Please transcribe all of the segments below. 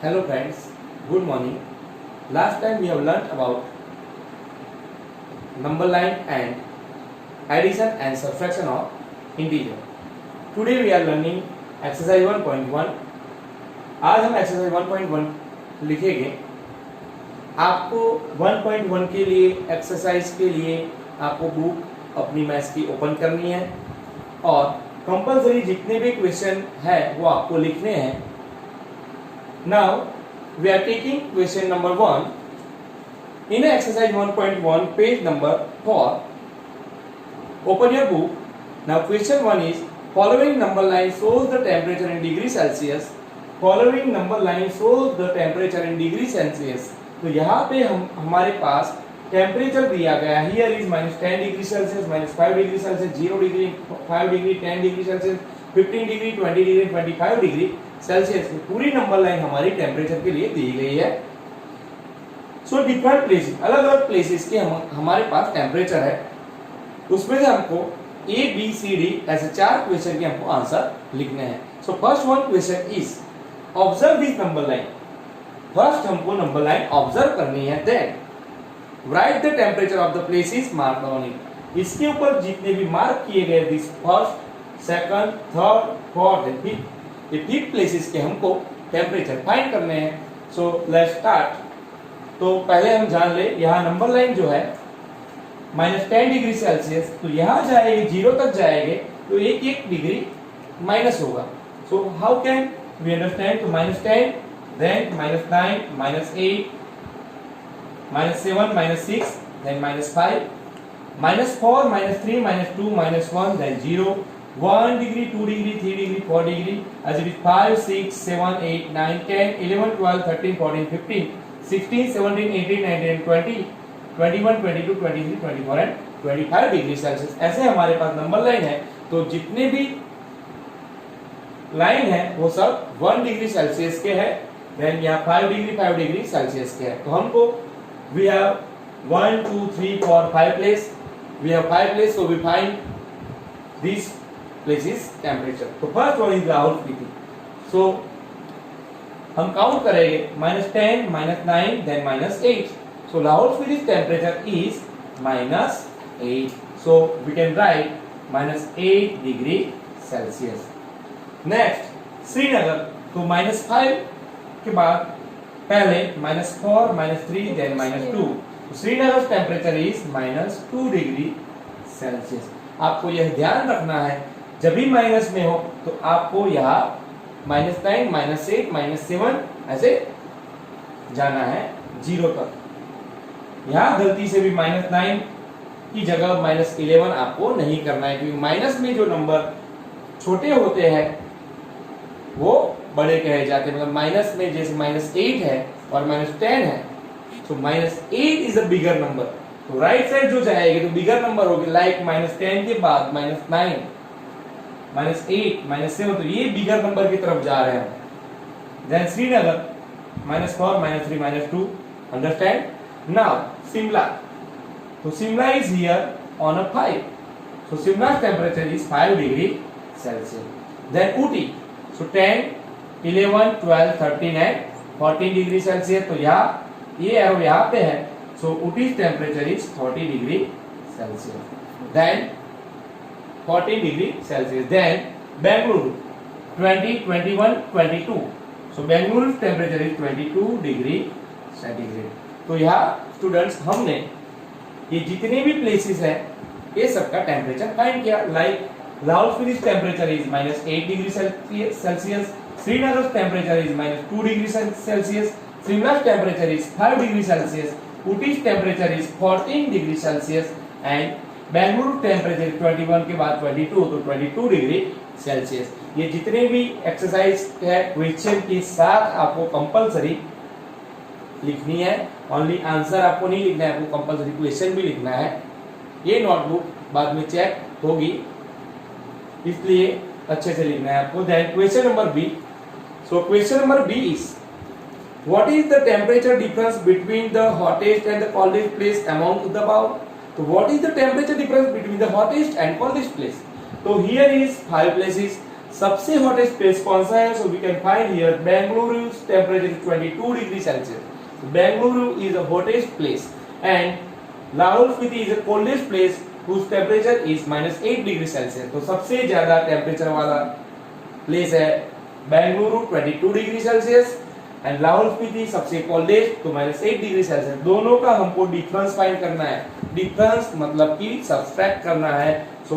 Hello friends, good morning. Last time we have learnt about number line and addition and subtraction of integer. Today we are learning exercise 1.1. आज हम exercise 1.1 लिखेंगे. आपको 1.1 के लिए exercise के लिए आपको बुक अपनी मैथ्स की ओपन करनी है और कंपलसरी जितने भी क्वेश्चन है वो आपको लिखने हैं. Now we are taking question number 1 in exercise 1.1 page number 4. Open your book. Now question 1 is following number line shows the temperature in degree Celsius. Following number line shows the temperature in degree Celsius. तो यहाँ पे हमारे पास temperature दिया गया है. Here is -10 degree Celsius, -5 degree Celsius, 0 degree, 5 degree, 10 degree Celsius, 15 degree, 20 degree, 25 degree Celsius की पूरी number line हमारी टेम्परेचर के लिए दी गई है. सो डिफरेंट प्लेसेस, अलग अलग प्लेसेस के हमारे पास टेम्परेचर है. उसमें से हमको ए बी सी डी ऐसे 4 क्वेश्चन के हमको आंसर लिखने हैं. So first one question is observe this number line. फर्स्ट हमको नंबर लाइन ऑब्जर्व करनी है. Then write the temperature of the places marked on it. इसके ऊपर जितने भी मार्क किए गए this first, second, third, fourth and fifth, ये 5 प्लेसेस के हमको टेम्परेचर फाइंड करने हैं. So let's start. तो पहले हम जान ले यहाँ नंबर लाइन जो है -10 डिग्री सेल्सियस, तो यहाँ जाएगी 0 तक जाएंगे तो एक डिग्री माइनस होगा. So how can we understand. तो -10, then -9, -8, -7, -6, then -5, -4, -3, -2, -1, then 0, 1 degree, 2 degree, 3 degree, 4 degree, as it is 5, 6, 7, 8, 9, 10, 11, 12, 13, 14, 15, 16, 17, 18, 19, 20, 21, 22, 23, 24 and 25 degree Celsius. ऐसे हमारे पास नंबर लाइन है. तो जितने भी लाइन है वो सब 1 डिग्री सेल्सियस के है. देन यहाँ 5 डिग्री सेल्सियस के है. तो हमको we have 1, 2, 3, 4, 5 place. We have 5 place, so we find these places temperature. तो first one is Rahul speaking. So हम काउंट करेंगे -10, -9, then -8. So Rahul speaking temperature is -8. So we can write -8 degree Celsius. Next Srinagar. तो -5 के बाद पहले -4, -3, then -2. Srinagar temperature is -2 degree Celsius. आपको यह ध्यान रखना है जब भी माइनस में हो तो आपको यहाँ -9, -8, -7 ऐसे जाना है 0 तक. यहाँ गलती से भी -9 की जगह -11 आपको नहीं करना है, क्योंकि माइनस में जो नंबर छोटे होते हैं वो बड़े कहे जाते हैं. मतलब माइनस में जैसे -8 है और -10 है, तो -8 इज अ बिगर नंबर. तो राइट साइड जो जाएगी तो बिगर नंबर होगी. लाइक -10 के बाद -9, -8, -7, तो ये बिगर नंबर की तरफ जा रहे हैं. Then Srinagar -4, -3, -2. Understand. Now Shimla. तो Shimla is here on a 5. So Shimla temperature is 5 degree Celsius. Then Ooty. So 10, 11, 12, 13 and 14 degree Celsius. तो यहाँ ये एरो यहाँ पे है. So Ooty temperature is 40 degree Celsius. Then 14 degree Celsius. Then Bengaluru 20, 21, 22. So Bengaluru temperature is 22 degree centigrade. तो यहाँ students हमने ये जितने भी प्लेसेस हैं ये सबका टेम्परेचर फाइंड किया. Like Lahaul temperature is -8 degree Celsius. Srinagar temperature is -2 degree Celsius. Shimla temperature is 5 degree Celsius. Ooty temperature is 14 degree Celsius and Bengaluru temperature 21 के बाद 22, तो 22 डिग्री सेल्सियस. ये जितने भी एक्सरसाइज है क्वेश्चन के साथ आपको कंपलसरी लिखनी है. ओनली आंसर आपको नहीं लिखना है, आपको कंपलसरी क्वेश्चन भी लिखना है. ये नोटबुक बाद में चेक होगी, इसलिए अच्छे से लिखना है आपको. Then question number B. So question number B is what is the temperature difference between the hottest and the coldest place among the above. तो what is the temperature difference between the hottest and coldest place? So here is 5 places. सबसे hottest place कौन सा है? So we can find here Bengaluru temperature is 22 degree Celsius. Bengaluru is the hottest place and Lahaul Spiti is the coldest place whose temperature is -8 degree Celsius. तो सबसे ज्यादा temperature वाला place है Bengaluru 22 degree Celsius and Lahaul Spiti सबसे कोल्डेस्ट तो -8 डिग्री सेल्सियस। दोनों का हमको डिफरेंस फाइंड करना है। डिफरेंस मतलब कि सब्सट्रैक्ट करना है। सो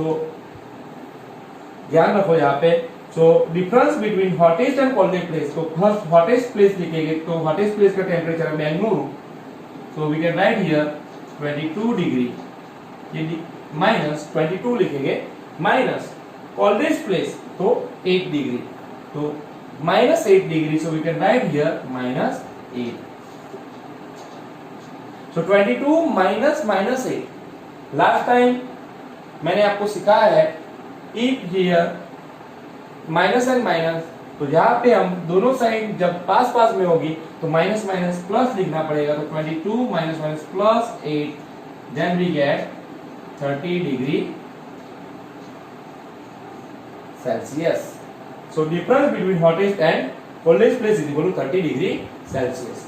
ध्यान रखो यहाँ पे। So difference between hottest and coldest place, तो फर्स्ट हॉटेस्ट प्लेस लिखेंगे तो हॉटेस्ट प्लेस का टेम्परेचर है Bengaluru. So we can write here 22 degree, ये -22 लिखेंगे, माइनस कोल्डेस्ट प्लेस तो 8 डिग्री, तो -8 degree. So we can write here -8। So 22 -8। Last time मैंने आपको सिखाया है if here minus and minus, तो यहाँ पे हम दोनों साइड जब पास पास में होगी तो माइनस माइनस प्लस लिखना पड़ेगा। तो 22 - +8 then we get 30 degree Celsius. So difference between hottest and coldest place is equal to 30 degree Celsius.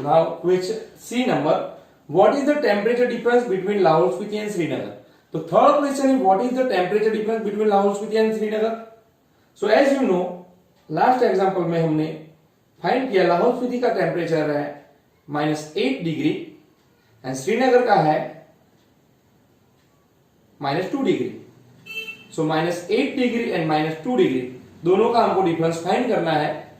Now question C number, what is the temperature difference between Lahore Spiti and Srinagar? तो third question is what is the temperature difference between Lahore Spiti and Srinagar? So as you know, last example में हमने find किया लाहौल स्पीति का temperature है -8 degree and Srinagar का है -2 degree. So -8 degree and -2 degree दोनों का हमको डिफरेंस फाइंड करना है।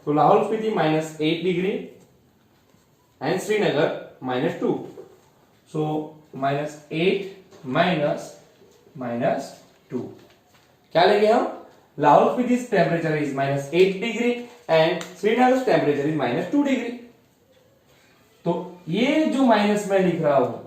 तो लाहौल स्पीति -8 डिग्री एंड श्रीनगर -2। सो -8 -2 क्या लेंगे हम? Lahaul Spiti temperature is -8 degree and Srinagar temperature is -2 degree. तो ये जो माइनस मैं लिख रहा हूं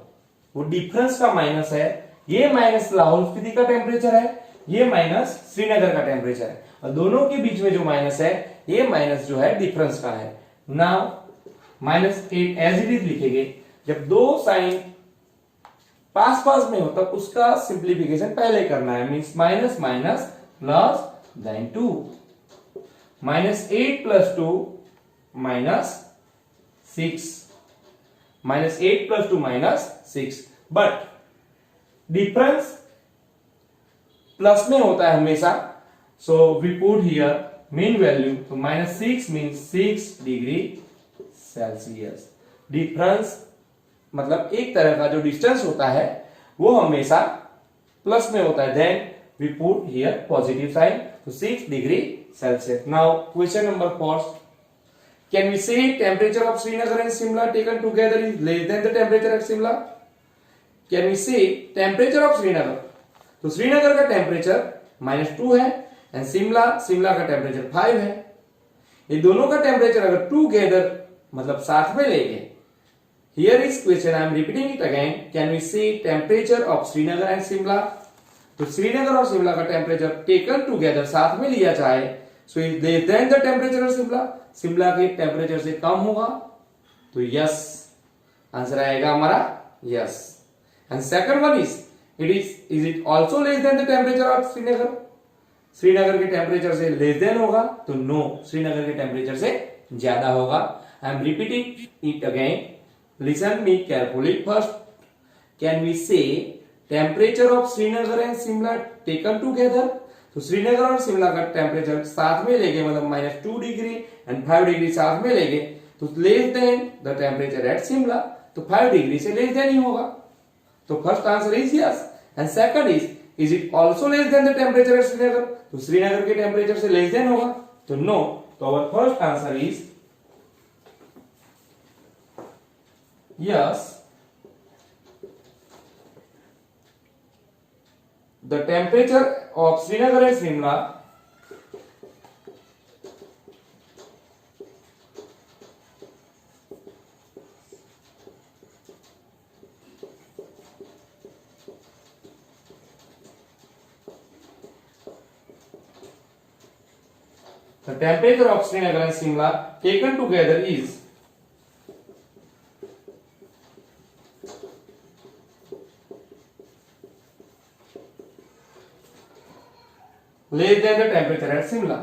वो डिफरेंस का माइनस है। ये माइनस लाहौल स्पीति का टेम्परेचर है, ये माइनस श्रीनगर का टेम्परेचर है, और दोनों के बीच में जो माइनस है ये माइनस जो है डिफरेंस का है। नाउ -8 एज इट इज लिखेंगे। जब दो साइन पास पास में हो तब उसका सिंप्लीफिकेशन पहले करना है, means minus minus plus then 2, -8 + 2 -6, -8 + 2 -6, but difference plus में होता है हमेशा। So we put here mean value, तो -6 मीन्स 6 डिग्री सेल्सियस। डिफरेंस मतलब एक तरह का जो डिस्टेंस होता है वो हमेशा प्लस में होता है। Then we put here positive sign, तो 6 degree Celsius. Now question number 4, can we say temperature of Srinagar and Shimla taken together is less than the temperature at Shimla? Can we say temperature of Srinagar? तो श्रीनगर का temperature -2 है and Shimla का temperature 5 है। ये दोनों का temperature अगर together मतलब साथ में लेंगे, here is question, I am repeating it again, can we say temperature of Srinagar and Shimla? तो श्रीनगर और शिमला का टेम्परेचर टेकन टुगेदर साथ में लिया जाए, so is less than the temperature of Shimla, Shimla के टेम्परेचर से कम होगा, तो यस आंसर आएगा हमारा yes. And second one is it also less than the temperature of Srinagar? Srinagar के टेम्परेचर से लेस देन होगा, तो नो, श्रीनगर के टेम्परेचर से ज्यादा होगा। I am repeating it again, listen me carefully. First, can we say temperature of Srinagar and Shimla taken together? तो श्रीनगर और शिमला का टेम्परेचर साथ में लेंगे, मतलब -2 डिग्री एंड 5 डिग्री साथ में लेंगे, तो less than the temperature eight Shimla, तो 5 डिग्री से लेस देन ही होगा। तो first answer is yes. And second is it also less than the temperature at Srinagar? तो श्रीनगर के टेम्परेचर से लेस देन होगा, तो नो। तो our first answer is yes, the temperature of Srinagar and Shimla taken together is less than the temperature at Shimla.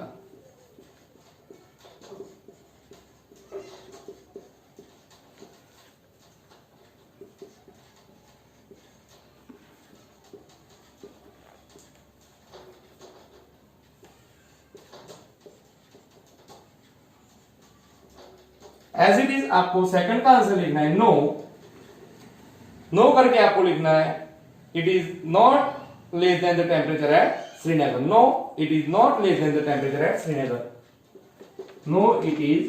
As it is आपको second का answer लिखना है नो, नो करके आपको लिखना है it is not less than the temperature at Srinagar. No it is not less than the temperature at Srinagar. No it is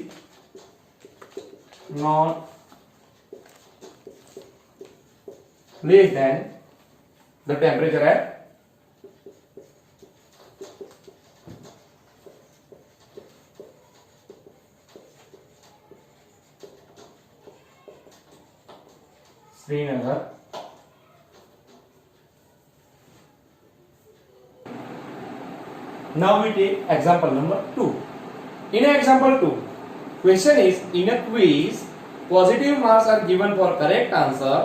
not less than the temperature at Srinagar. Now we take example number 2. In example 2, question is in a quiz, positive marks are given for correct answer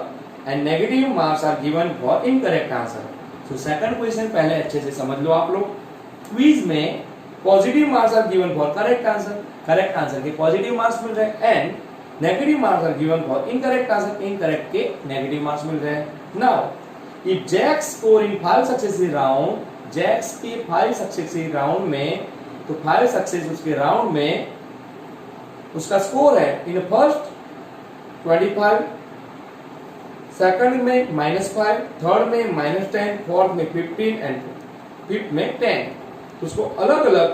and negative marks are given for incorrect answer. So second question पहले अच्छे से समझ लो आप लोग. Quiz में positive marks are given for correct answer, correct answer के positive marks मिल रहे हैं and negative marks are given for incorrect answer, incorrect के नेगेटिव मार्क्स मिल रहे हैं. Now if Jack score in 5 successive round, Jack's के 5 सक्सेसिव राउंड में, तो 5 सक्सेस उसके राउंड में उसका स्कोर है इन फर्स्ट 25, सेकंड में -5, थर्ड में -10, फोर्थ में 15 एंड फिफ्थ में 10. तो उसको अलग अलग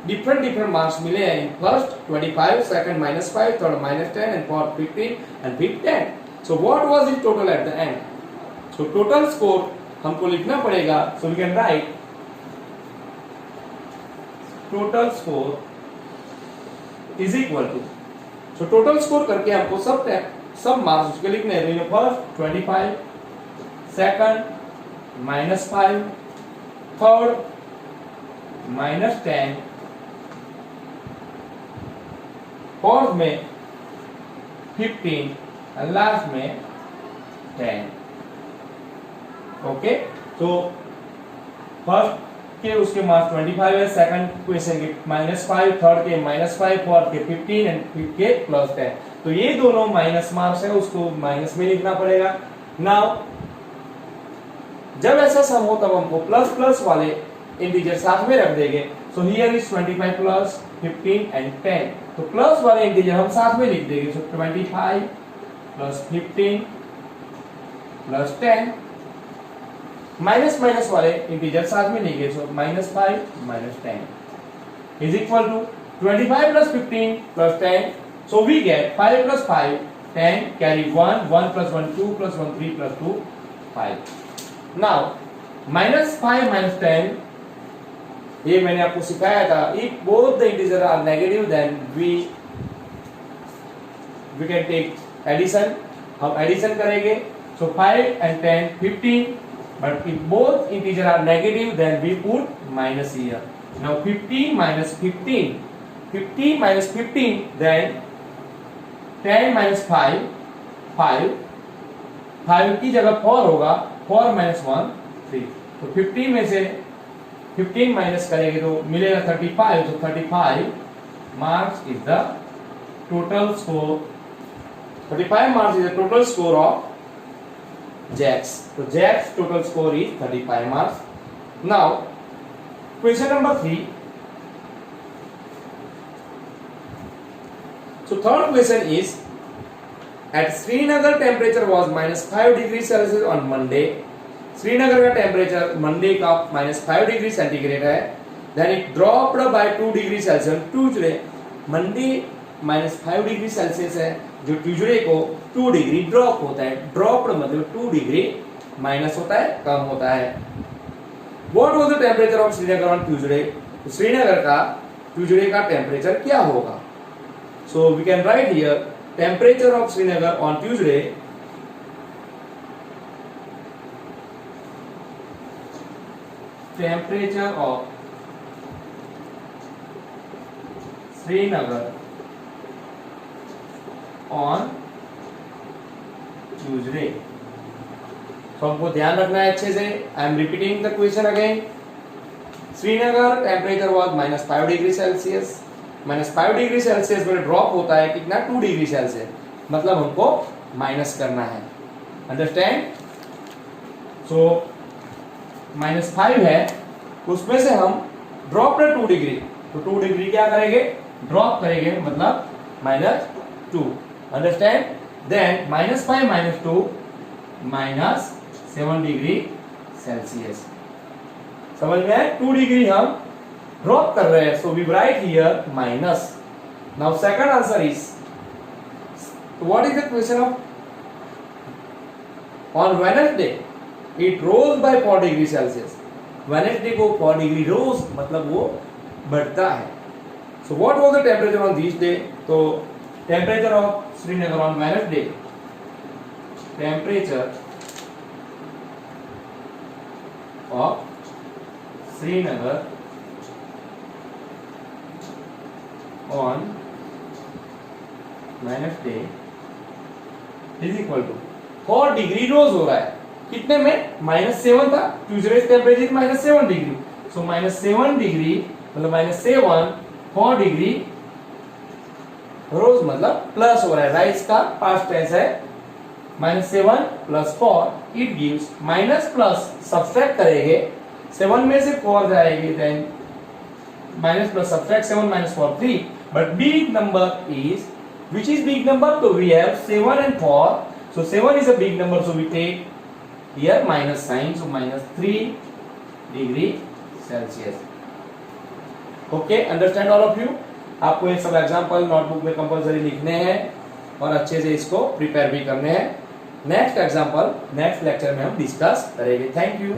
different marks मिले हैं in first 25, second -5, third -10 and fourth 15 and fifth 10. So what was the total at the end? So total score हमको लिखना पड़ेगा. So we can write total score is equal to, so total score करके हमको सब marks उसके लिखने हैं. First 25, second -5, third -10, fourth में 15 और लास्ट में 10. ओके, तो फर्स्ट के उसके मार्क्स 25 है, सेकंड क्वेश्चन के -5, थर्ड के -5, फोर्थ के 15 एंड फिफ्थ के +10. तो ये दोनों माइनस मार्क्स है, उसको माइनस में लिखना पड़ेगा. नाउ जब ऐसा सम हो तब हमको प्लस प्लस वाले इंटीजर साथ में रख देंगे. So here is 25 plus 15 and 10. तो प्लस वाले इंटीजर हम साथ में लिख देंगे. So 25 plus 15 plus 10. Minus minus वाले इंटीजर साथ में लिखेंगे. So -5 -10 is equal to 25 plus 15 plus 10. So we get 5 plus 5 10, carry 1, 1 plus 1 2 plus 1 3 plus 2 5. Now -5 -10, ये मैंने आपको सिखाया था. If both the integer are negative then we can take addition. हम एडिशन करेंगे. सो 5 and 10 15, but if both integer are negative then we put minus here. Now 15 minus 15, 15 minus 15, then 10 minus 5 5, 5 की जगह 4 होगा. 4 minus 1 3. तो 15 में से 15 माइनस करेंगे तो मिलेगा 35. तो 35 marks is the total score. 35 marks is the total score of Jack's. तो Jack's total score is 35 marks. Now question number 3. So third question is at Srinagar temperature was -5 degrees Celsius on Monday. Srinagar का temperature Monday का -5 degree centigrade है. Then it dropped by 2 degree Celsius Tuesday. Monday -5 degree Celsius है, जो Tuesday को 2 degree drop होता है. Dropped मतलब 2 degree minus होता है, कम होता है. What was the temperature of Srinagar on Tuesday? Srinagar का ट्यूसडे का टेम्परेचर क्या होगा? So we can write here temperature of Srinagar on Tuesday. Temperature of Srinagar on Tuesday. तो हमको ध्यान रखना है अच्छे से. आई am repeating the question again. Srinagar temperature was -5 degree Celsius. -5 degree Celsius में ड्रॉप होता है कितना, 2 डिग्री सेल्सियस, मतलब हमको माइनस करना है, अंडरस्टैंड। सो -5 है, उसमें से हम ड्रॉप 2 डिग्री, तो 2 डिग्री क्या करेंगे, ड्रॉप करेंगे, मतलब -2, अंडरस्टैंड। Then -5 - 2 -7 degree Celsius. समझ में आए, 2 डिग्री हम ड्रॉप कर रहे हैं, so we write here minus. Now second answer is, what is the question of, on Wednesday it rose by 4 degree Celsius. Wednesday को 4 डिग्री रोज, मतलब वो बढ़ता है। So what was the temperature on this day, तो temperature of Srinagar on Wednesday, temperature of Srinagar on Wednesday is equal to 4 degree rose हो रहा है, कितने में, -7 था, ट्यूसडेज टेम्परेचर -7 डिग्री, सो -7 डिग्री मतलब -7, 4 डिग्री रोज, मतलब प्लस हो रहा है, राइज का पास्ट टेंस है, -7 + 4 it gives, minus plus subtract करेंगे, 7 में से 4 जाएगी, then minus plus subtract 7 - 4 3, but big number is, which is big number, so we have 7 and 4, so 7 is a big number, so we take here minus sign, so -3 degree Celsius. Okay, understand all of you. आपको ये सब example notebook में compulsory लिखने हैं और अच्छे से इसको प्रिपेयर भी करने हैं। नेक्स्ट एग्जांपल नेक्स्ट लेक्चर में हम डिस्कस करेंगे। Thank you.